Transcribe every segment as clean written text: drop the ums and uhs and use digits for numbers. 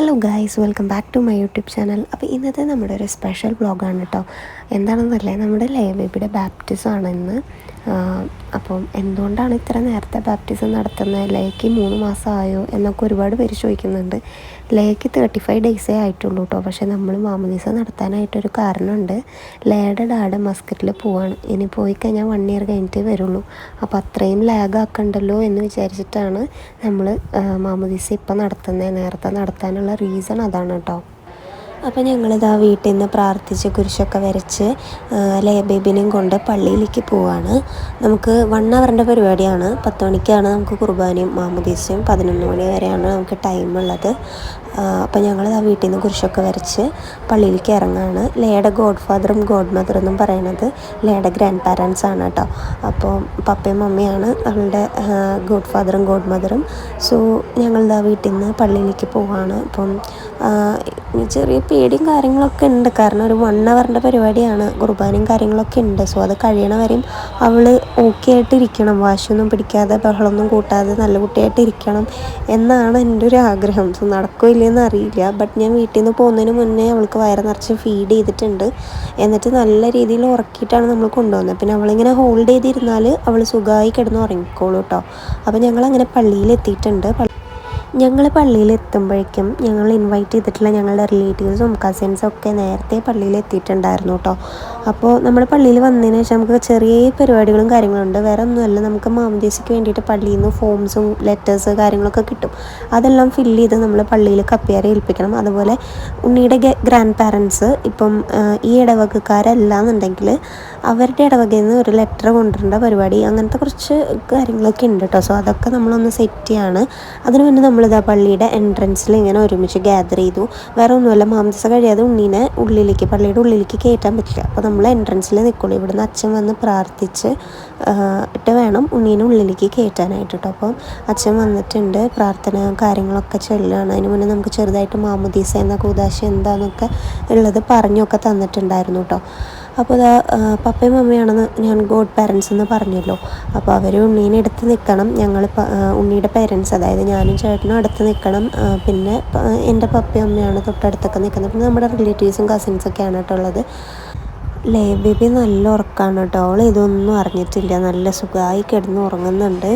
Hello guys, welcome back to my YouTube channel. അപ്പോൾ ഇന്നത്തെ നമ്മുടെ ഒരു സ്പെഷ്യൽ വ്ളോഗാണ് കേട്ടോ. എന്താണെന്നല്ലേ, നമ്മുടെ ബേബിയുടെ ബാപ്റ്റിസം ആണ് ഇന്ന്. അപ്പം എന്തുകൊണ്ടാണ് ഇത്ര നേരത്തെ ബാപ്റ്റിസം നടത്തുന്നത്, ലേക്ക് 3 മാസമായോ എന്നൊക്കെ ഒരുപാട് പേര് ചോദിക്കുന്നുണ്ട്. ലേക്ക് 35 ഡേയ്സേ ആയിട്ടുള്ളൂ കേട്ടോ. പക്ഷേ നമ്മൾ മാമോദീസ നടത്താനായിട്ടൊരു കാരണമുണ്ട്. ലേയുടെ ഡാഡ് മസ്കറ്റിൽ പോവാണ്. ഇനി പോയി കഴിഞ്ഞാൽ 1 ഇയർ കഴിഞ്ഞിട്ടേ വരുള്ളൂ. അപ്പോൾ അത്രയും ലാഗ് ആക്കണ്ടല്ലോ എന്ന് വിചാരിച്ചിട്ടാണ് നമ്മൾ മാമോദീസ ഇപ്പം നടത്തുന്നത്. നേരത്തെ നടത്താനുള്ള റീസൺ അതാണ് കേട്ടോ. അപ്പോൾ ഞങ്ങളിതാ വീട്ടിൽ നിന്ന് പ്രാർത്ഥിച്ച് കുരിശൊക്കെ വരച്ച് ബേബിനെയും കൊണ്ട് പള്ളിയിലേക്ക് പോവാണ്. നമുക്ക് 1 അവറിൻ്റെ പരിപാടിയാണ്. 10 മണിക്കാണ് നമുക്ക് കുർബാനയും മാമോദീസയും. 11 മണി വരെയാണ് നമുക്ക് ടൈമുള്ളത്. അപ്പോൾ ഞങ്ങളിതാ വീട്ടിൽ നിന്ന് കുരിശൊക്കെ വരച്ച് പള്ളിയിലേക്ക് ഇറങ്ങുകയാണ്. ലേയുടെ ഗോഡ് ഫാദറും ഗോഡ് മദറും എന്നും പറയുന്നത് ലേയുടെ ഗ്രാൻഡ് പാരൻസ് ആണ് കേട്ടോ. അപ്പോൾ പപ്പയും മമ്മിയാണ് അവളുടെ ഗോഡ് ഫാദറും ഗോഡ് മദറും. സോ ഞങ്ങളിതാ വീട്ടിൽ നിന്ന് പള്ളിയിലേക്ക് പോവാണ്. അപ്പം ചെറിയ പേടിയും കാര്യങ്ങളൊക്കെ ഉണ്ട്, കാരണം ഒരു 1 അവറിൻ്റെ പരിപാടിയാണ്. കുർബാനയും കാര്യങ്ങളൊക്കെ ഉണ്ട്. സോ അത് കഴിയണവരെയും അവൾ ഓക്കെ ആയിട്ടിരിക്കണം, വാശിയൊന്നും പിടിക്കാതെ ബഹളമൊന്നും കൂട്ടാതെ നല്ല കുട്ടിയായിട്ട് ഇരിക്കണം എന്നാണ് എൻ്റെ ഒരു ആഗ്രഹം. സോ നടക്കോ ഇല്ലയെന്ന് അറിയില്ല. ബട്ട് ഞാൻ വീട്ടിൽ നിന്ന് പോകുന്നതിന് മുന്നേ അവൾക്ക് വയറ് നിറച്ച് ഫീഡ് ചെയ്തിട്ടുണ്ട്. എന്നിട്ട് നല്ല രീതിയിൽ ഉറക്കിയിട്ടാണ് നമ്മൾ കൊണ്ടുവന്നത്. പിന്നെ അവളിങ്ങനെ ഹോൾഡ് ചെയ്തിരുന്നാൽ അവൾ സുഖമായി കിടന്ന് ഉറങ്ങിക്കോളൂ കേട്ടോ. അപ്പോൾ ഞങ്ങളങ്ങനെ പള്ളിയിലെത്തിയിട്ടുണ്ട്. ഞങ്ങൾ പള്ളിയിൽ എത്തുമ്പോഴേക്കും ഞങ്ങൾ ഇൻവൈറ്റ് ചെയ്തിട്ടുള്ള ഞങ്ങളുടെ റിലേറ്റീവ്സും കസിൻസും ഒക്കെ നേരത്തെ പള്ളിയിൽ എത്തിയിട്ടുണ്ടായിരുന്നു കേട്ടോ. അപ്പോൾ നമ്മൾ പള്ളിയിൽ വന്നതിന് ശേഷം നമുക്ക് ചെറിയ പരിപാടികളും കാര്യങ്ങളുണ്ട്. വേറെ ഒന്നുമല്ല, നമുക്ക് മാമോദീസയ്ക്ക് വേണ്ടിയിട്ട് പള്ളിയിൽ നിന്ന് ഫോംസും ലെറ്റേഴ്സ് കാര്യങ്ങളൊക്കെ കിട്ടും. അതെല്ലാം ഫില്ല് ചെയ്ത് നമ്മൾ പള്ളിയിൽ കപ്പിയാരെ ഏൽപ്പിക്കണം. അതുപോലെ ഉണ്ണിയുടെ ഗ്രാൻഡ് പാരൻസ് ഇപ്പം ഈ ഇടവകക്കാരല്ല എന്നുണ്ടെങ്കിൽ അവരുടെ ഇടവകയിൽ നിന്ന് ഒരു ലെറ്റർ കൊണ്ടുവരേണ്ട പരിപാടി, അങ്ങനത്തെ കുറച്ച് കാര്യങ്ങളൊക്കെ ഉണ്ട് കേട്ടോ. സോ അതൊക്കെ നമ്മളൊന്ന് സെറ്റ് ചെയ്യാണ്. അതിന് മുന്നേ നമ്മളിതാ പള്ളിയുടെ എൻട്രൻസിൽ ഇങ്ങനെ ഒരുമിച്ച് ഗ്യാദർ ചെയ്തു. വേറെ ഒന്നുമല്ല, മാമോദീസ കഴിയാതെ ഉണ്ണീനെ ഉള്ളിലേക്ക് പള്ളിയുടെ ഉള്ളിലേക്ക് കയറ്റാൻ പറ്റില്ല. അപ്പോൾ നമ്മൾ എൻട്രൻസിൽ നിൽക്കുള്ളൂ. ഇവിടുന്ന് അച്ഛൻ വന്ന് പ്രാർത്ഥിച്ച് ഇട്ട് വേണം ഉണ്ണീനെ ഉള്ളിലേക്ക് കയറ്റാനായിട്ട് കേട്ടോ. അപ്പം അച്ഛൻ വന്നിട്ടുണ്ട്, പ്രാർത്ഥന കാര്യങ്ങളൊക്കെ ചൊല്ലുകയാണ്. അതിന് മുന്നേ നമുക്ക് ചെറുതായിട്ട് മാമോദീസ എന്ന കൂദാശ എന്താണെന്നൊക്കെ ഉള്ളത് പറഞ്ഞൊക്കെ തന്നിട്ടുണ്ടായിരുന്നു കേട്ടോ. അപ്പോൾ ഇതാ പപ്പയും മമ്മിയാണെന്ന് ഞാൻ ഗോഡ് പാരൻസ് എന്ന് പറഞ്ഞല്ലോ. അപ്പോൾ അവർ ഉണ്ണീനെ എടുത്ത് നിൽക്കണം. ഞങ്ങൾ ഉണ്ണിയുടെ പേരൻസ്, അതായത് ഞാനും ചേട്ടനും അടുത്ത് നിൽക്കണം. പിന്നെ എൻ്റെ പപ്പയും അമ്മയാണ് തൊട്ടടുത്തൊക്കെ നിൽക്കുന്നത്. പിന്നെ നമ്മുടെ റിലേറ്റീവ്സും കസിൻസൊക്കെയാണ് കേട്ടോ ഉള്ളത്. ബേബി നല്ല ഉറക്കമാണ് കേട്ടോ. അവൾ ഇതൊന്നും അറിഞ്ഞിട്ടില്ല, നല്ല സുഖമായി കിടന്ന് ഉറങ്ങുന്നുണ്ട്.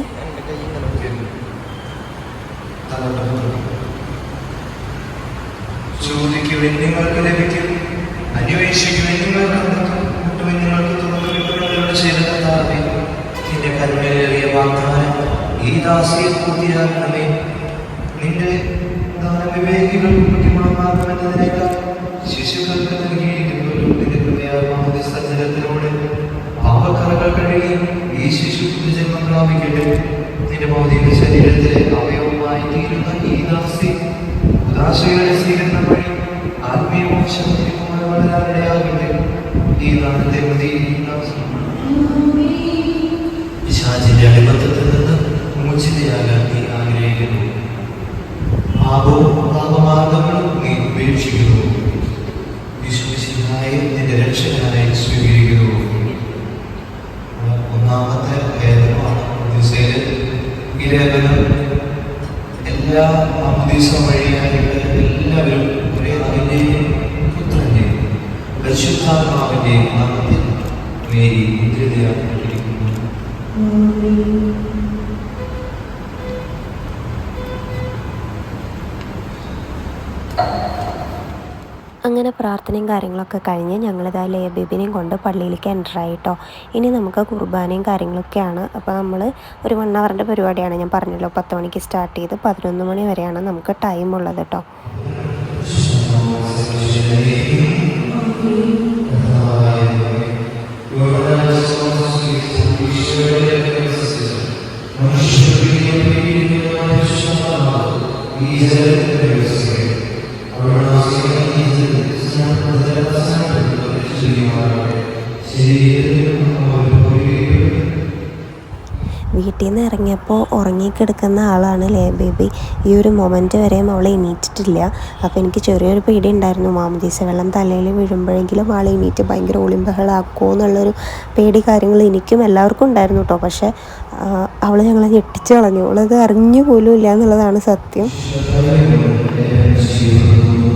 നിന്റെ വിവേകികൾ ശിശുക്കൾക്ക് നൽകിയിരിക്കുന്നതിലൂടെ പാപക്കറകൾ കഴുകി ഈ ശിശു ജന്മം പ്രാപിക്കട്ടെ. നിന്റെ ഭൗതിക ശരീരത്തിലെ അവയവമായി തീരുന്ന ഈ ദാസി ഉദാശയുടെ സ്വീകരണം വഴി ആത്മീയവും ശക്തിയുമായി വളരാനിടയാകട്ടെ. ഈ ദാനത്തെ പ്രതി പിശാചിന്റെ അടിമത്തത്തിൽ നിന്ന് മോചിതയാകാൻ നീ ആഗ്രഹിക്കുന്നു. പാപമാർഗങ്ങളും നീ ഉപേക്ഷിക്കുന്നു. വിശ്വസിനായി നിന്റെ രക്ഷകനായി സ്വീകരിക്കുന്നു. 1-ാമത്തെ ലേഖനമാണ് മാമോദീസയിലെ ഈ ലേഖനം. എല്ലാ മാമോദീസ വഴിയായിട്ട് എല്ലാവരും ഒരേ അതിൻ്റെയും പുത്രൻ്റെയും പരിശുദ്ധാത്മാവിൻ്റെയും നാമത്തിൽ മേരി മുദ്രിതയായിരിക്കുന്നു. അങ്ങനെ പ്രാർത്ഥനയും കാര്യങ്ങളൊക്കെ കഴിഞ്ഞ് ഞങ്ങളിതാ ബേബിനെയും കൊണ്ട് പള്ളിയിലേക്ക് എൻ്ററായിട്ടോ. ഇനി നമുക്ക് കുർബാനയും കാര്യങ്ങളൊക്കെയാണ്. അപ്പോൾ നമ്മൾ ഒരു 1 അവറിൻ്റെ പരിപാടിയാണ്. ഞാൻ പറഞ്ഞല്ലോ, 10 മണിക്ക് സ്റ്റാർട്ട് ചെയ്ത് 11 മണി വരെയാണ് നമുക്ക് ടൈം ഉള്ളത് കേട്ടോ. വീട്ടിൽ നിന്ന് ഇറങ്ങിയപ്പോൾ ഉറങ്ങിക്കിടക്കുന്ന ആളാണ് ബേബി. ഈ ഒരു മൊമെൻറ്റ് വരെയും അവൾ എണീറ്റിട്ടില്ല. അപ്പോൾ എനിക്ക് ചെറിയൊരു പേടി ഉണ്ടായിരുന്നു, മാമോദീസ വെള്ളം തലയിൽ വീഴുമ്പോഴെങ്കിലും ആൾ എണീറ്റ് ഭയങ്കര ഒളിമ്പഹളാക്കുമോ എന്നുള്ളൊരു പേടി കാര്യങ്ങൾ എനിക്കും എല്ലാവർക്കും ഉണ്ടായിരുന്നു കേട്ടോ. പക്ഷേ അവൾ ഞങ്ങളെ ഞെട്ടിച്ച് കളഞ്ഞു. അവളത് അറിഞ്ഞു പോലും ഇല്ല എന്നുള്ളതാണ് സത്യം. ചെയ്യപ്പെടുന്നു.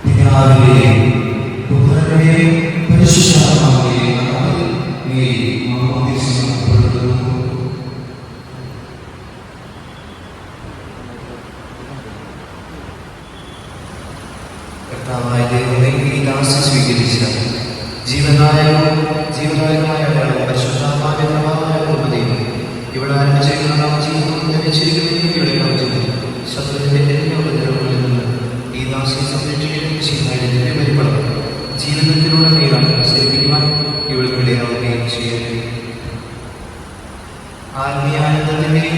പിതാവിന്റെയും പുത്രന്റെയും പരിശുദ്ധാത്മാവിന്റെയും നാമത്തിൽ നീ മാമോദീസ നടത്തപ്പെടുന്നു. കർത്താവായ ദൈവമേ, ഈ ദാസി സ്വീകരിച്ച ജീവനായകമായ പരിശുദ്ധാത്മാവിന്റെ പ്രഭാവമായ കൃപയും ഇവിടെ ആരംഭിച്ചിരിക്കുന്ന നാം ജീവിതം ലഭിച്ചിരിക്കുന്ന ശത്രുവിന്റെ എല്ലാ ഉപദ്രവങ്ങളിൽ നിന്ന് ഈ ദാസിയെ സംരക്ഷിക്കുകയും ചെയ്യുന്നതിന്റെ പരിപാടി ജീവിതത്തിലൂടെ നീളാൻ ശരിക്കുവാൻ ഇവൾക്ക് ഇടയാവുകയും ചെയ്യട്ടെ. ആത്മീയാനന്ദത്തിന്റെയും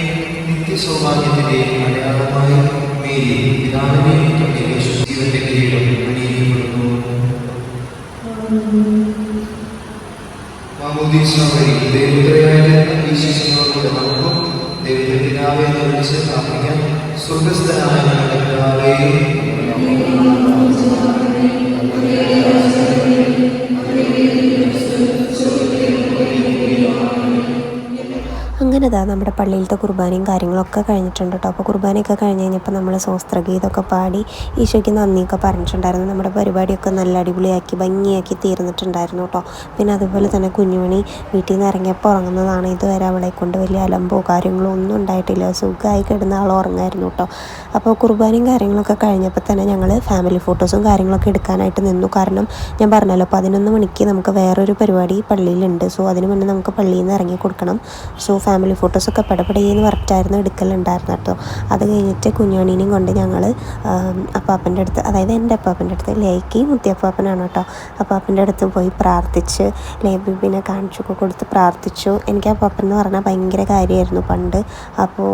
നിത്യസൗഭാഗ്യത്തിന്റെയും അടയാളമായി മേരി പിതാവിനെയും ജീവന്റെ കിരീടം അണിയിക്കപ്പെടുന്നു. മാമോദീസ വഴി ദൈവപുത്രയായ ഈശോയോടുകൂടെ നമുക്കും ദൈവത്തിന്റെ പിതാവെ എന്ന് വിളിച്ച് പ്രാർത്ഥിക്കാം. സ്വർഗ്ഗസ്ഥനായ ഞങ്ങളുടെ പിതാവേ, അങ്ങനെ നമ്മുടെ പള്ളിയിലത്തെ കുർബാനയും കാര്യങ്ങളൊക്കെ കഴിഞ്ഞിട്ടുണ്ട് കേട്ടോ. അപ്പോൾ കുർബാനയൊക്കെ കഴിഞ്ഞ് കഴിഞ്ഞപ്പോൾ നമ്മൾ സ്വസ്ത്രഗീതമൊക്കെ പാടി ഈശോയ്ക്ക് നന്ദിയൊക്കെ പറഞ്ഞിട്ടുണ്ടായിരുന്നു. നമ്മുടെ പരിപാടിയൊക്കെ നല്ല അടിപൊളിയാക്കി ഭംഗിയാക്കി തീർന്നിട്ടുണ്ടായിരുന്നു കേട്ടോ. പിന്നെ അതുപോലെ തന്നെ കുഞ്ഞുമണി വീട്ടിൽ നിന്ന് ഇറങ്ങിയപ്പോൾ ഉറങ്ങുന്നതാണ്. ഇതുവരെ അവളെ കൊണ്ട് വലിയ അലമ്പോ കാര്യങ്ങളോ ഒന്നും ഉണ്ടായിട്ടില്ല. സുഖമായി കിടന്ന ആൾ ഉറങ്ങായിരുന്നു കേട്ടോ. അപ്പോൾ കുർബാനയും കാര്യങ്ങളൊക്കെ കഴിഞ്ഞപ്പോൾ തന്നെ ഞങ്ങൾ ഫാമിലി ഫോട്ടോസും കാര്യങ്ങളൊക്കെ എടുക്കാനായിട്ട് നിന്നു. കാരണം ഞാൻ പറഞ്ഞല്ലോ 11 മണിക്ക് നമുക്ക് വേറൊരു പരിപാടി പള്ളിയിലുണ്ട്. സോ അതിന് മുന്നേ നമുക്ക് പള്ളിയിൽ നിന്ന് ഇറങ്ങി കൊടുക്കണം. സോ ഫാമിലി ഫോട്ടോസൊക്കെ പടപടയെന്ന് പറഞ്ഞിട്ടായിരുന്നു എടുക്കലുണ്ടായിരുന്നു കേട്ടോ. അത് കഴിഞ്ഞിട്ട് കുഞ്ഞുമണീനെയും കൊണ്ട് ഞങ്ങൾ അപ്പാപ്പൻ്റെ അടുത്ത്, അതായത് എൻ്റെ അപ്പാപ്പൻ്റെ അടുത്ത്, ലേക്ക് മുത്തിയപ്പാപ്പനാണ് കേട്ടോ, അപ്പാപ്പൻ്റെ അടുത്ത് പോയി പ്രാർത്ഥിച്ച് ലേബിബിനെ കാണിച്ചൊക്കെ കൊടുത്ത് പ്രാർത്ഥിച്ചു. എനിക്ക് അപ്പാപ്പൻ എന്ന് പറഞ്ഞാൽ ഭയങ്കര കാര്യമായിരുന്നു പണ്ട്. അപ്പോൾ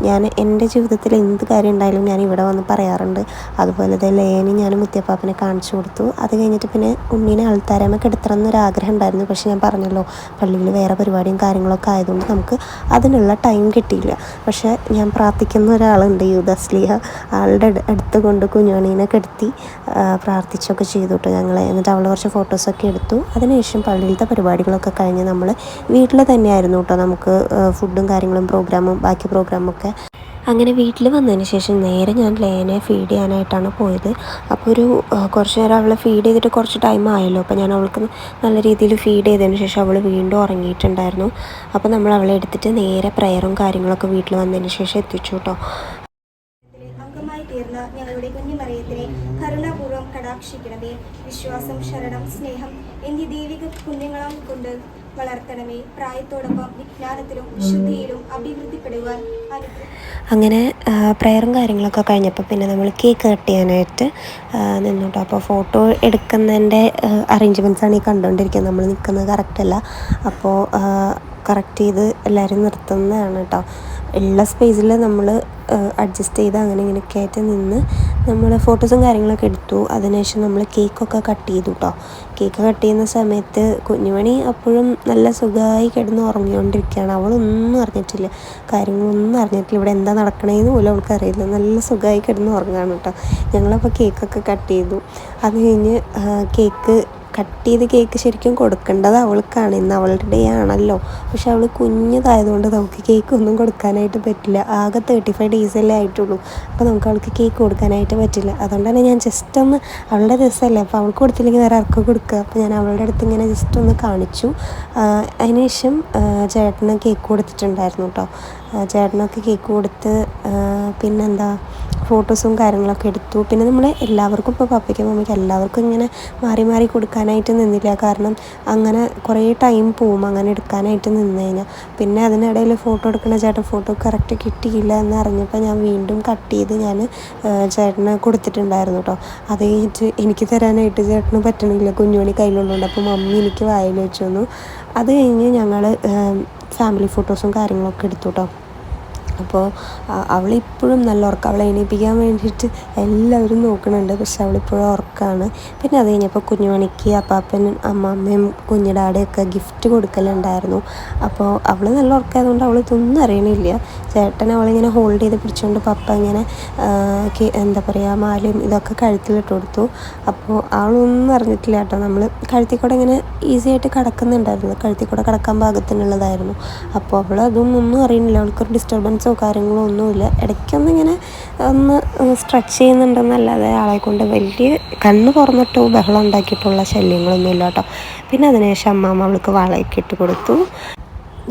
ഞാൻ എൻ്റെ ജീവിതത്തിൽ എന്ത് കാര്യം ഉണ്ടായാലും ഞാൻ ഇവിടെ വന്ന് പറയാറുണ്ട്. അതുപോലെ തന്നെ ലേനെ ഞാൻ മുത്തിയപ്പാപ്പനെ കാണിച്ചു കൊടുത്തു. അത് കഴിഞ്ഞിട്ട് പിന്നെ ഉണ്ണീനെ ആൾത്താരമൊക്കെ എടുത്തണം എന്നൊരാഗ്രഹം ഉണ്ടായിരുന്നു. പക്ഷെ ഞാൻ പറഞ്ഞല്ലോ പള്ളിയിൽ വേറെ പരിപാടിയും കാര്യങ്ങളൊക്കെ ആയതുകൊണ്ട് നമുക്ക് അതിനുള്ള ടൈം കിട്ടിയില്ല. പക്ഷേ ഞാൻ പ്രാർത്ഥിക്കുന്ന ഒരാളുണ്ട്, യൂദാസ്ലിഹ, ആളുടെ അടുത്ത് കൊണ്ട് കുഞ്ഞുമണീനെ കിടത്തി പ്രാർത്ഥിച്ചൊക്കെ ചെയ്തു കേട്ടോ ഞങ്ങൾ. എന്നിട്ട് അവൾ കുറച്ച് ഫോട്ടോസൊക്കെ എടുത്തു. അതിനുശേഷം പള്ളിയിലത്തെ പരിപാടികളൊക്കെ കഴിഞ്ഞ് നമ്മൾ വീട്ടിൽ തന്നെയായിരുന്നു കേട്ടോ. നമുക്ക് ഫുഡും കാര്യങ്ങളും പ്രോഗ്രാമും ബാക്കി പ്രോഗ്രാമൊക്കെ. അങ്ങനെ വീട്ടിൽ വന്നതിന് ശേഷം നേരെ ഞാൻ ലേനെ ഫീഡ് ചെയ്യാനായിട്ടാണ് പോയത്. അപ്പോൾ കുറച്ച് നേരം അവളെ ഫീഡ് ചെയ്തിട്ട് കുറച്ച് ടൈം ആയല്ലോ. അപ്പോൾ ഞാൻ അവൾക്ക് നല്ല രീതിയിൽ ഫീഡ് ചെയ്തതിന് ശേഷം അവൾ വീണ്ടും ഉറങ്ങിയിട്ടുണ്ടായിരുന്നു. അപ്പോൾ നമ്മൾ അവളെ എടുത്തിട്ട് നേരെ പ്രയറും കാര്യങ്ങളൊക്കെ വീട്ടിൽ വന്നതിന് ശേഷം എത്തിച്ചു കേട്ടോ. അംഗമായി തീർന്ന ഞങ്ങളുടെ കുഞ്ഞുമറിയത്തിനെ കരുണാപൂർവ്വം കടാക്ഷിക്കണമേ. വിശ്വാസം, ശരണം, സ്നേഹം എന്നീ ദൈവിക പുണ്യങ്ങളും കൊണ്ട് വളർത്തണമേ. പ്രായത്തോടൊപ്പം വിജ്ഞാനത്തിലും വിശുദ്ധിയിലും അഭിവൃദ്ധിപ്പെടുവാൻ അങ്ങനെ പ്രയറും കാര്യങ്ങളൊക്കെ കഴിഞ്ഞപ്പോൾ പിന്നെ നമ്മൾ കേക്ക് കട്ട് ചെയ്യാനായിട്ട് നിന്നു കേട്ടോ. അപ്പോൾ ഫോട്ടോ എടുക്കുന്നതിൻ്റെ അറേഞ്ച്മെൻറ്റ്സാണ് ഈ കണ്ടുകൊണ്ടിരിക്കുന്നത്. നമ്മൾ നിൽക്കുന്നത് കറക്റ്റല്ല. അപ്പോൾ കറക്റ്റ് ചെയ്ത് എല്ലാവരും നിർത്തുന്നതാണ് കേട്ടോ. ഉള്ള സ്പേസിൽ നമ്മൾ അഡ്ജസ്റ്റ് ചെയ്ത് അങ്ങനെ ഇങ്ങനെയൊക്കെ ആയിട്ട് നിന്ന് നമ്മൾ ഫോട്ടോസും കാര്യങ്ങളൊക്കെ എടുത്തു. അതിനുശേഷം നമ്മൾ കേക്കൊക്കെ കട്ട് ചെയ്തു കേട്ടോ. കേക്ക് കട്ട് ചെയ്യുന്ന സമയത്ത് കുഞ്ഞുമണി അപ്പോഴും നല്ല സുഖമായി കിടന്ന് ഉറങ്ങിക്കൊണ്ടിരിക്കുകയാണ്. അവളൊന്നും അറിഞ്ഞിട്ടില്ല, കാര്യങ്ങളൊന്നും അറിഞ്ഞിട്ടില്ല. ഇവിടെ എന്താ നടക്കണേന്ന് പോലും അവൾക്ക് അറിയില്ല. നല്ല സുഖമായി കിടന്ന് ഉറങ്ങുകയാണ് കേട്ടോ. ഞങ്ങളപ്പോൾ കേക്കൊക്കെ കട്ട് ചെയ്തു. അത് കഴിഞ്ഞ് കട്ട് ചെയ്ത് കേക്ക് ശരിക്കും കൊടുക്കേണ്ടത് അവൾക്കാണ്. ഇന്ന് അവളുടെ ഡേ ആണല്ലോ. പക്ഷെ അവൾ കുഞ്ഞതായതുകൊണ്ട് നമുക്ക് കേക്ക് ഒന്നും കൊടുക്കാനായിട്ട് പറ്റില്ല. ആകെ 35 ഡേയ്സല്ലേ ആയിട്ടുള്ളൂ. അപ്പോൾ നമുക്ക് അവൾക്ക് കേക്ക് കൊടുക്കാനായിട്ട് പറ്റില്ല. അതുകൊണ്ടാണ് ഞാൻ ജസ്റ്റ് ഒന്ന്, അവളുടെ ദിവസമല്ലേ, അപ്പോൾ അവൾക്ക് കൊടുത്തില്ലെങ്കിൽ വേറെ ആർക്കും കൊടുക്കുക. അപ്പോൾ ഞാൻ അവളുടെ അടുത്ത് ഇങ്ങനെ ജസ്റ്റ് ഒന്ന് കാണിച്ചു. അതിനുശേഷം ചേട്ടന് കേക്ക് കൊടുത്തിട്ടുണ്ടായിരുന്നു കേട്ടോ. ചേട്ടനൊക്കെ കേക്ക് കൊടുത്ത് പിന്നെന്താ ഫോട്ടോസും കാര്യങ്ങളൊക്കെ എടുത്തു. പിന്നെ നമ്മൾ എല്ലാവർക്കും, ഇപ്പോൾ പപ്പയ്ക്കും മമ്മിക്കും എല്ലാവർക്കും ഇങ്ങനെ മാറി മാറി കൊടുക്കാനായിട്ട് നിന്നില്ല. കാരണം അങ്ങനെ കുറേ ടൈം പോവും അങ്ങനെ എടുക്കാനായിട്ട് നിന്ന് കഴിഞ്ഞാൽ. പിന്നെ അതിനിടയിൽ ഫോട്ടോ എടുക്കുന്ന ചേട്ടൻ ഫോട്ടോ കറക്റ്റ് കിട്ടിയില്ല എന്ന് അറിഞ്ഞപ്പോൾ ഞാൻ വീണ്ടും കട്ട് ചെയ്ത് ഞാൻ ചേട്ടന് കൊടുത്തിട്ടുണ്ടായിരുന്നു കേട്ടോ. അത് കഴിഞ്ഞിട്ട് എനിക്ക് തരാനായിട്ട് ചേട്ടന് പറ്റണില്ല, കുഞ്ഞുമണി കയ്യിലുള്ളതുകൊണ്ട്. അപ്പോൾ മമ്മി എനിക്ക് വായിൽ വെച്ചു തന്നു. അത് കഴിഞ്ഞ് ഞങ്ങൾ ഫാമിലി ഫോട്ടോസും കാര്യങ്ങളൊക്കെ എടുത്തു കേട്ടോ. അപ്പോൾ അവളിപ്പോഴും നല്ല ഉറക്കം. അവളെ എണീപ്പിക്കാൻ വേണ്ടിയിട്ട് എല്ലാവരും നോക്കുന്നുണ്ട്, പക്ഷെ അവളിപ്പോഴും ഉറക്കമാണ്. പിന്നെ അത് കഴിഞ്ഞപ്പോൾ കുഞ്ഞുമണിക്ക് അപ്പാപ്പനും അമ്മമ്മയും കുഞ്ഞിടാടെയൊക്കെ ഗിഫ്റ്റ് കൊടുക്കലുണ്ടായിരുന്നു. അപ്പോൾ അവൾ നല്ല ഉറക്കമായതുകൊണ്ട് അവൾ ഇതൊന്നും അറിയണില്ല. ചേട്ടൻ അവളിങ്ങനെ ഹോൾഡ് ചെയ്ത് പിടിച്ചുകൊണ്ട് പപ്പ ഇങ്ങനെ എന്താ പറയുക മാലയും ഇതൊക്കെ കഴുത്തിലിട്ട് കൊടുത്തു. അപ്പോൾ അവളൊന്നും അറിഞ്ഞിട്ടില്ല കേട്ടോ. നമ്മൾ കഴുത്തിൽ കൂടെ ഇങ്ങനെ ഈസി ആയിട്ട് കിടക്കുന്നുണ്ടായിരുന്നു, കഴുത്തിൽ കൂടെ കിടക്കാൻ പാകത്തിനുള്ളതായിരുന്നു. അപ്പോൾ അവൾ അതൊന്നും അറിയണില്ല. അവൾക്കൊരു ഡിസ്റ്റർബൻസോ കാര്യങ്ങളോ ഒന്നുമില്ല. ഇടയ്ക്കൊന്നിങ്ങനെ ഒന്ന് സ്ട്രെച്ച് ചെയ്യുന്നുണ്ടെന്നല്ലാതെ ആളെ കൊണ്ട് വലിയ കണ്ണ് തുറന്നിട്ടോ ബഹളം ഉണ്ടാക്കിയിട്ടുള്ള ശല്യങ്ങളൊന്നുമില്ല കേട്ടോ. പിന്നെ അതിനുശേഷം അമ്മാമ്മ അവൾക്ക് വളയൊക്കെ ഇട്ട് കൊടുത്തു.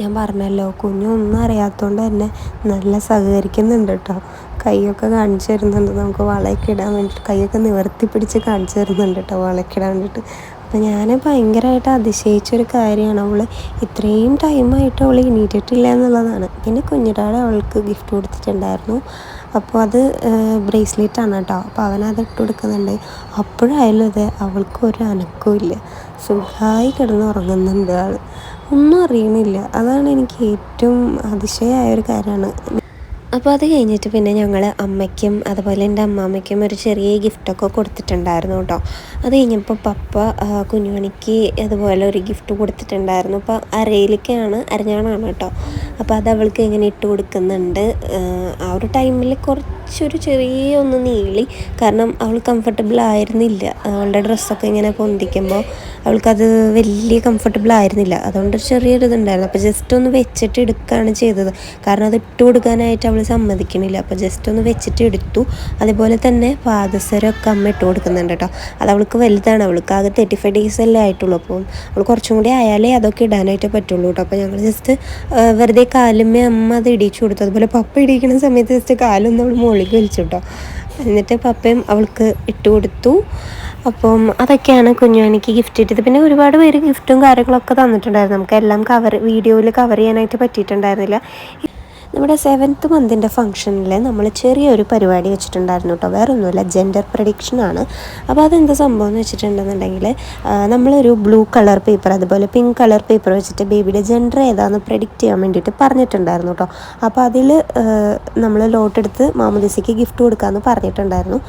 ഞാൻ പറഞ്ഞല്ലോ, കുഞ്ഞൊന്നും അറിയാത്തതുകൊണ്ട് തന്നെ നല്ല സഹകരിക്കുന്നുണ്ട് കേട്ടോ. കൈയൊക്കെ കാണിച്ചു തരുന്നുണ്ട് നമുക്ക് വളയൊക്കെ ഇടാൻ വേണ്ടിയിട്ട്. കൈയൊക്കെ നിവർത്തി പിടിച്ച് കാണിച്ചു തരുന്നുണ്ട് കേട്ടോ വളയൊക്കെ ഇടാൻ വേണ്ടിയിട്ട്. അപ്പോൾ ഞാൻ ഭയങ്കരമായിട്ട് അതിശയിച്ചൊരു കാര്യമാണ്, അവൾ ഇത്രയും ടൈമായിട്ട് അവൾ എണീറ്റിട്ടില്ല എന്നുള്ളതാണ്. പിന്നെ കുഞ്ഞിടാടെ അവൾക്ക് ഗിഫ്റ്റ് കൊടുത്തിട്ടുണ്ടായിരുന്നു. അപ്പോൾ അത് ബ്രേസ്ലെറ്റാണ് കേട്ടോ. അപ്പോൾ അവനത് ഇട്ട് കൊടുക്കുന്നുണ്ട്. അപ്പോഴായാലും അതെ, അവൾക്കൊരു അനക്കവും ഇല്ല, സുഖമായി കിടന്ന് ഉറങ്ങുന്നുണ്ട് ആൾ, ഒന്നും അറിയണില്ല. അതാണ് എനിക്ക് ഏറ്റവും അതിശയമായൊരു കാര്യമാണ്. അപ്പോൾ അത് കഴിഞ്ഞിട്ട് പിന്നെ ഞങ്ങൾ അമ്മയ്ക്കും അതുപോലെ എൻ്റെ അമ്മാമ്മയ്ക്കും ഒരു ചെറിയ ഗിഫ്റ്റൊക്കെ കൊടുത്തിട്ടുണ്ടായിരുന്നു കേട്ടോ. അത് കഴിഞ്ഞപ്പോൾ പപ്പ കുഞ്ഞുമണിക്ക് അതുപോലെ ഒരു ഗിഫ്റ്റ് കൊടുത്തിട്ടുണ്ടായിരുന്നു. അപ്പോൾ അരഞ്ഞാണാണ് കേട്ടോ. അപ്പോൾ അത് അവൾക്ക് ഇങ്ങനെ ഇട്ട് കൊടുക്കുന്നുണ്ട്. ആ ഒരു ടൈമിൽ കുറച്ചൊരു ചെറിയ ഒന്ന് നീളി, കാരണം അവൾ കംഫർട്ടബിൾ ആയിരുന്നില്ല. അവളുടെ ഡ്രസ്സൊക്കെ ഇങ്ങനെ പൊന്തിക്കുമ്പോൾ അവൾക്കത് വലിയ കംഫർട്ടബിൾ ആയിരുന്നില്ല. അതുകൊണ്ട് ചെറിയൊരു ഇതുണ്ടായിരുന്നു. അപ്പോൾ ജസ്റ്റ് ഒന്ന് വെച്ചിട്ട് എടുക്കുകയാണ് ചെയ്തത്, കാരണം അത് ഇട്ട് കൊടുക്കാനായിട്ട് അവൾ സമ്മതിക്കണില്ല. അപ്പോൾ ജസ്റ്റ് ഒന്ന് വെച്ചിട്ട് എടുത്തു. അതുപോലെ തന്നെ പാദസരമൊക്കെ അമ്മ ഇട്ട് കൊടുക്കുന്നുണ്ട് കേട്ടോ. അത് അവൾക്ക് വലുതാണ്, അവൾക്ക് ആകെ 35 ഡേയ്സ് അല്ലേ ആയിട്ടുള്ളൂ. അപ്പോൾ അവൾ കുറച്ചും കൂടി ആയാലേ അതൊക്കെ ഇടാനായിട്ട് പറ്റുള്ളൂ കേട്ടോ. അപ്പോൾ ഞങ്ങൾ ജസ്റ്റ് വെറുതെ കാലുമ്മേ അമ്മ അത് ഇടിച്ചു കൊടുത്തു. അതുപോലെ പപ്പ ഇടിക്കുന്ന സമയത്ത് ജസ്റ്റ് കാലൊന്നും അവൾ മുകളിൽ വലിച്ചു കേട്ടോ. എന്നിട്ട് പപ്പയും അവൾക്ക് ഇട്ട് കൊടുത്തു. അപ്പം അതൊക്കെയാണ് കുഞ്ഞുമണിക്ക് ഗിഫ്റ്റ് കിട്ടിയത്. പിന്നെ ഒരുപാട് പേര് ഗിഫ്റ്റും കാര്യങ്ങളൊക്കെ തന്നിട്ടുണ്ടായിരുന്നു. നമുക്ക് എല്ലാം വീഡിയോയിൽ കവർ ചെയ്യാനായിട്ട് പറ്റിയിട്ടുണ്ടായിരുന്നില്ല. നമ്മുടെ 7th മന്തിൻ്റെ ഫംഗ്ഷനിൽ നമ്മൾ ചെറിയൊരു പരിപാടി വെച്ചിട്ടുണ്ടായിരുന്നു കേട്ടോ. വേറെ ഒന്നുമില്ല, ജെൻഡർ പ്രഡിക്ഷനാണ്. അപ്പോൾ അതെന്താ സംഭവം എന്ന് വെച്ചിട്ടുണ്ടെന്നുണ്ടെങ്കിൽ, നമ്മളൊരു ബ്ലൂ കളർ പേപ്പർ അതുപോലെ പിങ്ക് കളർ പേപ്പർ വെച്ചിട്ട് ബേബിയുടെ ജെൻഡർ ഏതാണെന്ന് പ്രെഡിക്റ്റ് ചെയ്യാൻ വേണ്ടിയിട്ട് പറഞ്ഞിട്ടുണ്ടായിരുന്നു കേട്ടോ. അപ്പോൾ അതിൽ നമ്മൾ ലോട്ടെടുത്ത് മാമോദീസയ്ക്ക് ഗിഫ്റ്റ് കൊടുക്കാമെന്ന് പറഞ്ഞിട്ടുണ്ടായിരുന്നു.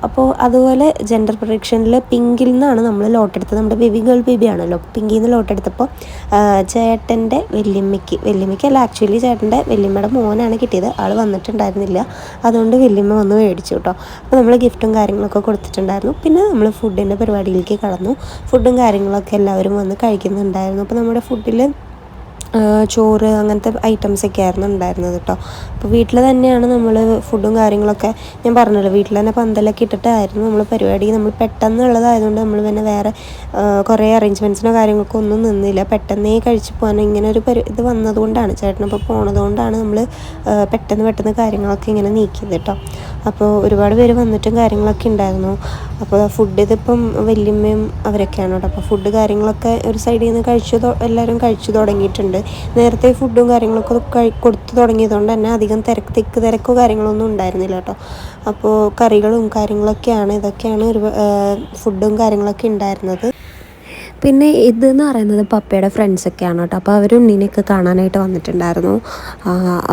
അപ്പോൾ അതുപോലെ ജെൻഡർ പ്രഡിക്ഷനിൽ പിങ്കിൽ നിന്നാണ് നമ്മൾ ലോട്ടെടുത്തത്. നമ്മുടെ ഗേൾ ബേബി ആണല്ലോ, പിങ്കിൽ നിന്ന് ലോട്ടെടുത്തപ്പോൾ ചേട്ടൻ്റെ വല്യമ്മയ്ക്കല്ല, ആക്ച്വലി ചേട്ടൻ്റെ വല്യമ്മയുടെ മോനാണ് കിട്ടിയത്. ആൾ വന്നിട്ടുണ്ടായിരുന്നില്ല, അതുകൊണ്ട് വല്യമ്മ വന്ന് മേടിച്ചു കേട്ടോ. അപ്പോൾ നമ്മൾ ഗിഫ്റ്റും കാര്യങ്ങളൊക്കെ കൊടുത്തിട്ടുണ്ടായിരുന്നു. പിന്നെ നമ്മൾ ഫുഡിൻ്റെ പരിപാടിയിലേക്ക് കടന്നു. ഫുഡും കാര്യങ്ങളൊക്കെ എല്ലാവരും വന്ന് കഴിക്കുന്നുണ്ടായിരുന്നു. അപ്പോൾ നമ്മുടെ ഫുഡിൽ ചോറ് അങ്ങനത്തെ ഐറ്റംസൊക്കെ ആയിരുന്നു ഉണ്ടായിരുന്നത് കേട്ടോ. അപ്പോൾ വീട്ടിൽ തന്നെയാണ് നമ്മൾ ഫുഡും കാര്യങ്ങളൊക്കെ, ഞാൻ പറഞ്ഞല്ലോ വീട്ടിൽ തന്നെ പന്തലൊക്കെ ഇട്ടിട്ടായിരുന്നു നമ്മൾ പരിപാടി. നമ്മൾ പെട്ടെന്നുള്ളതായതുകൊണ്ട് നമ്മൾ പിന്നെ വേറെ കുറേ അറേഞ്ച്മെൻറ്റ്സിനോ കാര്യങ്ങൾക്കോ ഒന്നും നിന്നില്ല. പെട്ടെന്നേ കഴിച്ച് പോകാൻ ഇങ്ങനെ ഒരു ഇത് വന്നതുകൊണ്ടാണ്, ചേട്ടനിപ്പോൾ പോണതുകൊണ്ടാണ് നമ്മൾ പെട്ടെന്ന് കാര്യങ്ങളൊക്കെ ഇങ്ങനെ നീക്കിയത് കേട്ടോ. അപ്പോൾ ഒരുപാട് പേര് വന്നിട്ടും കാര്യങ്ങളൊക്കെ ഉണ്ടായിരുന്നു. അപ്പോൾ ഫുഡ് ഇതിപ്പം വല്യമ്മയും അവരൊക്കെയാണ് കേട്ടോ. അപ്പോൾ ഫുഡ് കാര്യങ്ങളൊക്കെ ഒരു സൈഡിൽ നിന്ന് എല്ലാവരും കഴിച്ചു തുടങ്ങിയിട്ടുണ്ട്. നേരത്തെ ഫുഡും കാര്യങ്ങളൊക്കെ കൊടുത്തു തുടങ്ങിയതുകൊണ്ട് തന്നെ അധികം തിരക്കോ കാര്യങ്ങളൊന്നും ഉണ്ടായിരുന്നില്ല കേട്ടോ. അപ്പോൾ കറികളും കാര്യങ്ങളൊക്കെയാണ്, ഇതൊക്കെയാണ് ഫുഡും കാര്യങ്ങളൊക്കെ ഉണ്ടായിരുന്നത്. പിന്നെ ഇതെന്ന് പറയുന്നത് പപ്പയുടെ ഫ്രണ്ട്സൊക്കെയാണ് കേട്ടോ. അപ്പോൾ അവർ ഉണ്ണീനെയൊക്കെ കാണാനായിട്ട് വന്നിട്ടുണ്ടായിരുന്നു.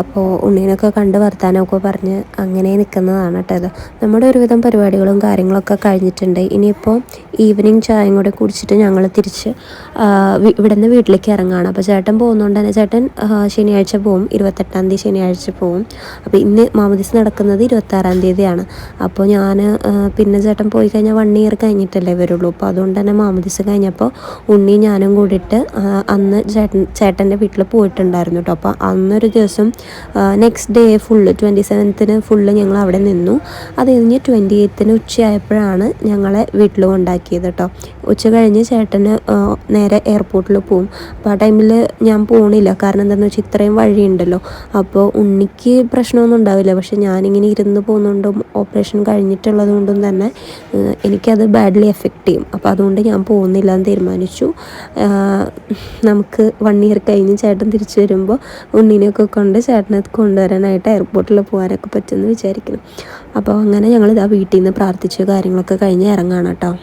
അപ്പോൾ ഉണ്ണീനൊക്കെ കണ്ട് വർത്താനമൊക്കെ പറഞ്ഞ് അങ്ങനെ നിൽക്കുന്നതാണ് കേട്ടോ. ഇത് നമ്മുടെ ഒരുവിധം പരിപാടികളും കാര്യങ്ങളൊക്കെ കഴിഞ്ഞിട്ടുണ്ട്. ഇനിയിപ്പോൾ ഈവനിങ് ചായയും കൂടെ കുടിച്ചിട്ട് ഞങ്ങൾ തിരിച്ച് ഇവിടെ നിന്ന് വീട്ടിലേക്ക് ഇറങ്ങുകയാണ്. അപ്പോൾ ചേട്ടൻ പോകുന്നതുകൊണ്ട് തന്നെ ചേട്ടൻ ശനിയാഴ്ച പോവും, 28-ാം തീയതി ശനിയാഴ്ച പോവും. അപ്പോൾ ഇന്ന് മാമോദീസ നടക്കുന്നത് 26-ാം തീയതിയാണ്. അപ്പോൾ ഞാൻ പിന്നെ ചേട്ടൻ പോയി കഴിഞ്ഞാൽ 1 ഇയർ കഴിഞ്ഞിട്ടല്ലേ വരുള്ളൂ. അപ്പോൾ അതുകൊണ്ട് തന്നെ മാമോദീസ കഴിഞ്ഞപ്പോൾ ഉണ്ണി ഞാനും കൂടിയിട്ട് അന്ന് ചേട്ടൻ്റെ വീട്ടിൽ പോയിട്ടുണ്ടായിരുന്നു കേട്ടോ. അപ്പോൾ അന്നൊരു ദിവസം next day full 27th full ഞങ്ങൾ അവിടെ നിന്നു. അത് കഴിഞ്ഞ് 28th ഉച്ചയായപ്പോഴാണ് ഞങ്ങളെ വീട്ടിൽ കൊണ്ടാക്കിയത് കേട്ടോ. ഉച്ച കഴിഞ്ഞ് ചേട്ടന് നേരെ എയർപോർട്ടിൽ പോവും. അപ്പോൾ ആ ടൈമിൽ ഞാൻ പോകണില്ല, കാരണം എന്താണെന്ന് വെച്ചാൽ ഇത്രയും വഴിയുണ്ടല്ലോ. അപ്പോൾ ഉണ്ണിക്ക് പ്രശ്നമൊന്നും ഉണ്ടാവില്ല, പക്ഷെ ഞാനിങ്ങനെ ഇരുന്ന് പോകുന്നതുകൊണ്ടും ഓപ്പറേഷൻ കഴിഞ്ഞിട്ടുള്ളത് കൊണ്ടും തന്നെ എനിക്കത് ബാഡ്ലി എഫക്റ്റ് ചെയ്യും. അപ്പോൾ അതുകൊണ്ട് ഞാൻ പോകുന്നില്ല എന്ന് തീരുമാനിച്ചു. നമുക്ക് 1 ഇയർ കഴിഞ്ഞ് ചേട്ടൻ തിരിച്ചു വരുമ്പോൾ ഉണ്ണീനെയൊക്കെ കൊണ്ട് ചേട്ടനെ കൊണ്ടുവരാനായിട്ട് എയർപോർട്ടിൽ പോകാനൊക്കെ പറ്റുമെന്ന് വിചാരിക്കണം. അപ്പോൾ അങ്ങനെ ഞങ്ങളിതാ വീട്ടിൽ നിന്ന് പ്രാർത്ഥിച്ച് കാര്യങ്ങളൊക്കെ കഴിഞ്ഞ് ഇറങ്ങാണ് കേട്ടോ.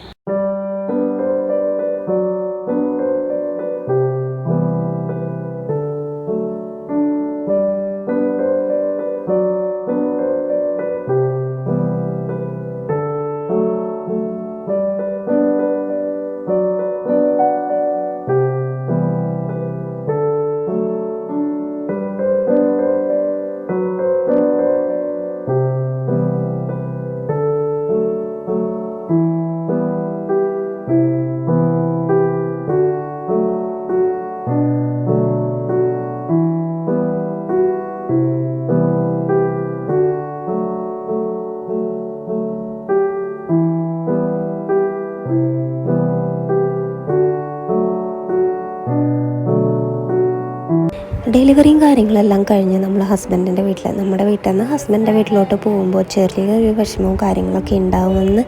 ഡെലിവറിയും കാര്യങ്ങളെല്ലാം കഴിഞ്ഞ് നമ്മൾ ഹസ്ബൻഡിൻ്റെ നമ്മുടെ വീട്ടിൽ നിന്ന് ഹസ്ബൻഡിൻ്റെ വീട്ടിലോട്ട് പോകുമ്പോൾ ചെറിയൊരു വിഷമവും കാര്യങ്ങളൊക്കെ ഉണ്ടാവുമെന്ന്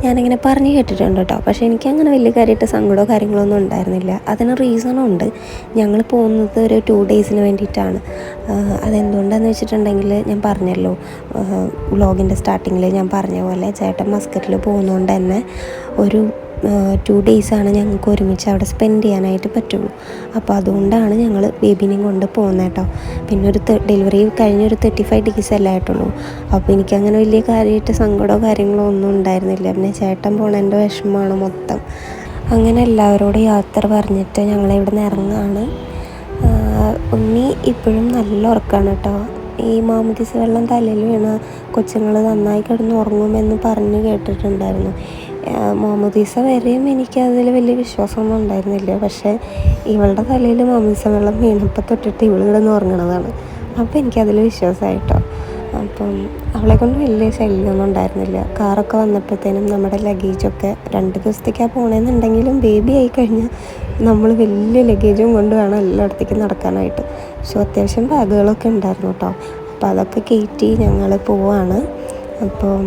ഞാനിങ്ങനെ പറഞ്ഞു കേട്ടിട്ടുണ്ട് കേട്ടോ. പക്ഷേ എനിക്കങ്ങനെ വലിയ കാര്യമായിട്ട് സങ്കടമോ കാര്യങ്ങളൊന്നും ഉണ്ടായിരുന്നില്ല. അതിന് റീസണുണ്ട്. ഞങ്ങൾ പോകുന്നത് ഒരു 2 ഡേയ്സിന് വേണ്ടിയിട്ടാണ്. അതെന്തുകൊണ്ടാണെന്ന് വെച്ചിട്ടുണ്ടെങ്കിൽ ഞാൻ പറഞ്ഞല്ലോ, വ്ളോഗിൻ്റെ സ്റ്റാർട്ടിങ്ങിൽ ഞാൻ പറഞ്ഞ പോലെ ചേട്ടൻ മസ്കറ്റിൽ പോകുന്നതുകൊണ്ട് തന്നെ ഒരു 2 ഡേയ്സാണ് ഞങ്ങൾക്ക് ഒരുമിച്ച് അവിടെ സ്പെൻഡ് ചെയ്യാനായിട്ട് പറ്റുള്ളൂ. അപ്പോൾ അതുകൊണ്ടാണ് ഞങ്ങൾ ബേബിനെയും കൊണ്ട് പോകുന്നത് കേട്ടോ. പിന്നെ ഡെലിവറി കഴിഞ്ഞൊരു 35 ഡേയ്സ് അല്ലേ ആയിട്ടുള്ളൂ. അപ്പോൾ എനിക്കങ്ങനെ വലിയ കാര്യമായിട്ട് സങ്കടമോ കാര്യങ്ങളോ ഒന്നും ഉണ്ടായിരുന്നില്ല. പിന്നെ ചേട്ടൻ പോണതിൻ്റെ വിഷമമാണ് മൊത്തം. അങ്ങനെ എല്ലാവരോടും യാത്ര പറഞ്ഞിട്ട് ഞങ്ങളിവിടെ നിന്ന് ഇറങ്ങുകയാണ്. ഉണ്ണി ഇപ്പോഴും നല്ല ഉറക്കമാണ് കേട്ടോ. ഈ മാമോദീസ വെള്ളം തലയിൽ വീണ കൊച്ചുങ്ങൾ നന്നായി കിടന്ന് ഉറങ്ങുമെന്ന് പറഞ്ഞ് കേട്ടിട്ടുണ്ടായിരുന്നു. മാമോദീസ വരെയും എനിക്കതിൽ വലിയ വിശ്വാസമൊന്നും ഉണ്ടായിരുന്നില്ല. പക്ഷേ ഇവളുടെ തലയിൽ മാമോദീസ വെള്ളം വീണപ്പോൾ തൊട്ടിട്ട് ഇവൾ കിടന്ന് ഉറങ്ങണതാണ്. അപ്പോൾ എനിക്കതിൽ വിശ്വാസമായിട്ടോ. അപ്പം അവളെ കൊണ്ട് വലിയ ശല്യമൊന്നും ഉണ്ടായിരുന്നില്ല. കാറൊക്കെ വന്നപ്പോഴത്തേനും നമ്മുടെ ലഗേജൊക്കെ 2 ദിവസത്തേക്കാണ് പോകണമെന്നുണ്ടെങ്കിലും ബേബി ആയിക്കഴിഞ്ഞാൽ നമ്മൾ വലിയ ലഗേജും കൊണ്ട് വേണം എല്ലായിടത്തേക്കും നടക്കാനായിട്ട്. സോ അത്യാവശ്യം ബാഗുകളൊക്കെ ഉണ്ടായിരുന്നു കേട്ടോ. അപ്പോൾ അതൊക്കെ കയറ്റി ഞങ്ങൾ പോവാണ്. അപ്പം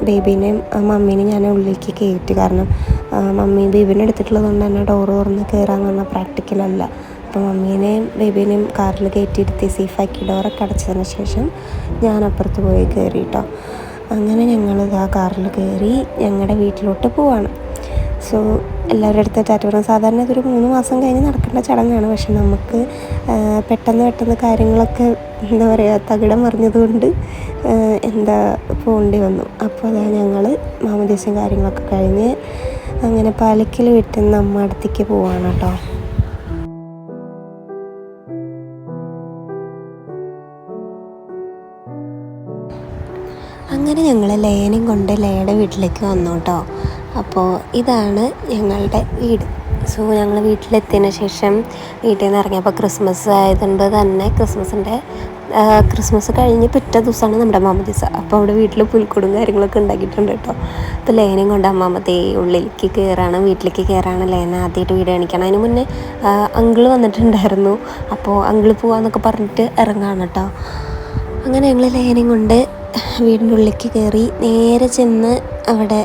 ബേബീനെയും മമ്മീനെയും ഞാൻ ഉള്ളിലേക്ക് കയറ്റി. കാരണം മമ്മി ബേബീനെ എടുത്തിട്ടുള്ളത് കൊണ്ട് തന്നെ ഡോറ് തുറന്ന് കയറാമെന്ന് പറഞ്ഞാൽ പ്രാക്ടിക്കലല്ല. അപ്പോൾ മമ്മീനെയും ബേബീനെയും കാറിൽ കയറ്റിയിരുത്തി സേഫാക്കി ഡോറൊക്കെ അടച്ചതിന് ശേഷം ഞാൻ അപ്പുറത്ത് പോയി കയറി കേട്ടോ. അങ്ങനെ ഞങ്ങൾ ആ കാറിൽ കയറി ഞങ്ങളുടെ വീട്ടിലോട്ട് പോവാണ്. സോ എല്ലാവരുടെ അടുത്ത് ടാറ്റ പറഞ്ഞാൽ സാധാരണ ഇതൊരു 3 മാസം കഴിഞ്ഞ് നടക്കേണ്ട ചടങ്ങാണ്. പക്ഷെ നമുക്ക് പെട്ടെന്ന് കാര്യങ്ങളൊക്കെ എന്താ പറയുക തകിടം മറിഞ്ഞതുകൊണ്ട് പോകേണ്ടി വന്നു. അപ്പോൾ അതാ ഞങ്ങൾ മാമോദീസയും കാര്യങ്ങളൊക്കെ കഴിഞ്ഞ് അങ്ങനെ പാലക്കൽ വീട്ടിൽ നിന്ന് അമ്മ അടുത്തേക്ക് പോവാണ് കേട്ടോ. അങ്ങനെ ഞങ്ങൾ ലയനെയും കൊണ്ട് ലയയുടെ വീട്ടിലേക്ക് വന്നു കേട്ടോ. അപ്പോൾ ഇതാണ് ഞങ്ങളുടെ വീട്. സോ ഞങ്ങൾ വീട്ടിലെത്തിയതിന് ശേഷം വീട്ടിൽ നിന്ന് ഇറങ്ങിയപ്പോൾ ക്രിസ്മസ് ആയതുകൊണ്ട് തന്നെ ക്രിസ്മസ് കഴിഞ്ഞ് പിറ്റേ ദിവസമാണ് നമ്മുടെ മാമോദീസ. അപ്പോൾ അവിടെ വീട്ടിൽ പുൽക്കൂടും കാര്യങ്ങളൊക്കെ ഉണ്ടാക്കിയിട്ടുണ്ട് കേട്ടോ. അപ്പോൾ ലയനെയും കൊണ്ട് അമ്മാമത്തെ വീട്ടിലേക്ക് കയറാണ്. ലയന ആദ്യമായിട്ട് വീട് കാണിക്കണം. അതിന് മുന്നേ അങ്കിള് വന്നിട്ടുണ്ടായിരുന്നു. അപ്പോൾ അങ്കിള് പോവാന്നൊക്കെ പറഞ്ഞിട്ട് ഇറങ്ങാണ് കേട്ടോ. അങ്ങനെ ഞങ്ങൾ ലയനെയും കൊണ്ട് വീടിൻ്റെ ഉള്ളിലേക്ക് കയറി നേരെ ചെന്ന് അവിടെ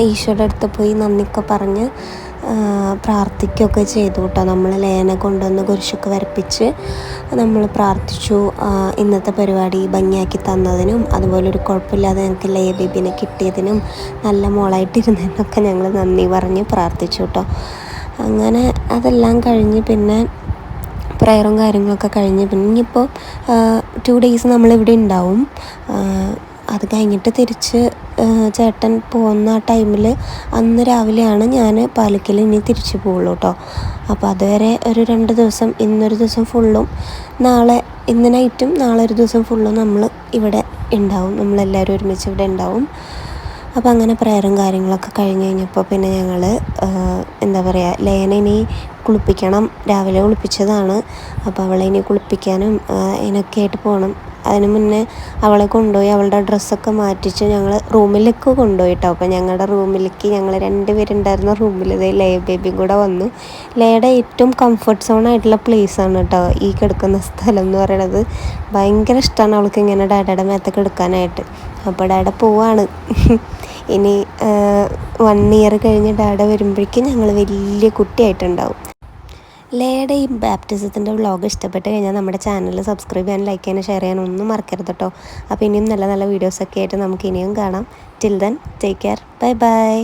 ഈശോയുടെ അടുത്ത് പോയി നന്ദിയൊക്കെ പറഞ്ഞ് പ്രാർത്ഥിക്കുകയൊക്കെ ചെയ്തു കേട്ടോ. നമ്മൾ ലയനെ കൊണ്ടുവന്ന് കുരിശൊക്കെ വരപ്പിച്ച് നമ്മൾ പ്രാർത്ഥിച്ചു. ഇന്നത്തെ പരിപാടി ഭംഗിയാക്കി തന്നതിനും അതുപോലെ ഒരു കുഴപ്പമില്ലാതെ ഞങ്ങൾക്ക് ലയ ബേബിനെ കിട്ടിയതിനും നല്ല മോളായിട്ടിരുന്നതിനൊക്കെ ഞങ്ങൾ നന്ദി പറഞ്ഞ് പ്രാർത്ഥിച്ചു കേട്ടോ. അങ്ങനെ അതെല്ലാം കഴിഞ്ഞ് പിന്നെ പ്രയറും കാര്യങ്ങളൊക്കെ കഴിഞ്ഞ് പിന്നെ ഇനിയിപ്പോൾ 2 ഡേയ്സ് നമ്മളിവിടെ ഉണ്ടാവും. അത് കഴിഞ്ഞിട്ട് തിരിച്ച് ചേട്ടൻ പോകുന്ന ടൈമിൽ അന്ന് രാവിലെയാണ് ഞാൻ പാലക്കൽ ഇനി തിരിച്ച് പോകുള്ളൂ കേട്ടോ. അപ്പോൾ അതുവരെ ഒരു 2 ദിവസം, ഇന്നൊരു ദിവസം ഫുള്ളും ഇന്ന് നൈറ്റും നാളെ ഒരു ദിവസം ഫുള്ളും നമ്മൾ ഇവിടെ ഉണ്ടാവും. നമ്മളെല്ലാവരും ഒരുമിച്ച് ഇവിടെ ഉണ്ടാവും. അപ്പോൾ അങ്ങനെ പ്രയറും കാര്യങ്ങളൊക്കെ കഴിഞ്ഞ് കഴിഞ്ഞപ്പോൾ പിന്നെ ഞങ്ങൾ ലയനെ ഇനി കുളിപ്പിക്കണം. രാവിലെ കുളിപ്പിച്ചതാണ്. അപ്പോൾ അവളെ ഇനി കുളിപ്പിക്കാനും ഇതിനൊക്കെ ആയിട്ട് പോകണം. അതിന് മുന്നേ അവളെ കൊണ്ടുപോയി അവളുടെ ഡ്രസ്സൊക്കെ മാറ്റിച്ച് ഞങ്ങൾ റൂമിലേക്ക് കൊണ്ടുപോയി കേട്ടോ. അപ്പോൾ ഞങ്ങളുടെ റൂമിലേക്ക് ഞങ്ങൾ 2 പേരുണ്ടായിരുന്ന റൂമിൽ ലയ ബേബിയും കൂടെ വന്നു. ലയയുടെ ഏറ്റവും കംഫർട്ട് സോണായിട്ടുള്ള പ്ലേസാണ് കേട്ടോ ഈ കിടക്കുന്ന സ്ഥലം എന്ന് പറയണത്. ഭയങ്കര ഇഷ്ടമാണ് അവൾക്ക് ഇങ്ങനെ ഡാഡയുടെ മേത്തൊക്കെ എടുക്കാനായിട്ട്. അപ്പോൾ ഡാഡ പോവാണ്. ഇനി 1 ഇയർ കഴിഞ്ഞ് ഡാഡ വരുമ്പോഴേക്കും ഞങ്ങൾ വലിയ കുട്ടിയായിട്ടുണ്ടാവും. ലയയുടെ ഈ ബാപ്റ്റിസത്തിൻ്റെ വ്ളോഗ് ഇഷ്ടപ്പെട്ട് കഴിഞ്ഞാൽ നമ്മുടെ ചാനൽ സബ്സ്ക്രൈബ് ചെയ്യാനും ലൈക്ക് ചെയ്യാനും ഷെയർ ചെയ്യാനും ഒന്നും മറക്കരുത് കേട്ടോ. അപ്പോൾ ഇനിയും നല്ല നല്ല വീഡിയോസൊക്കെ ആയിട്ട് നമുക്ക് ഇനിയും കാണാം. Till then take care. Bye bye.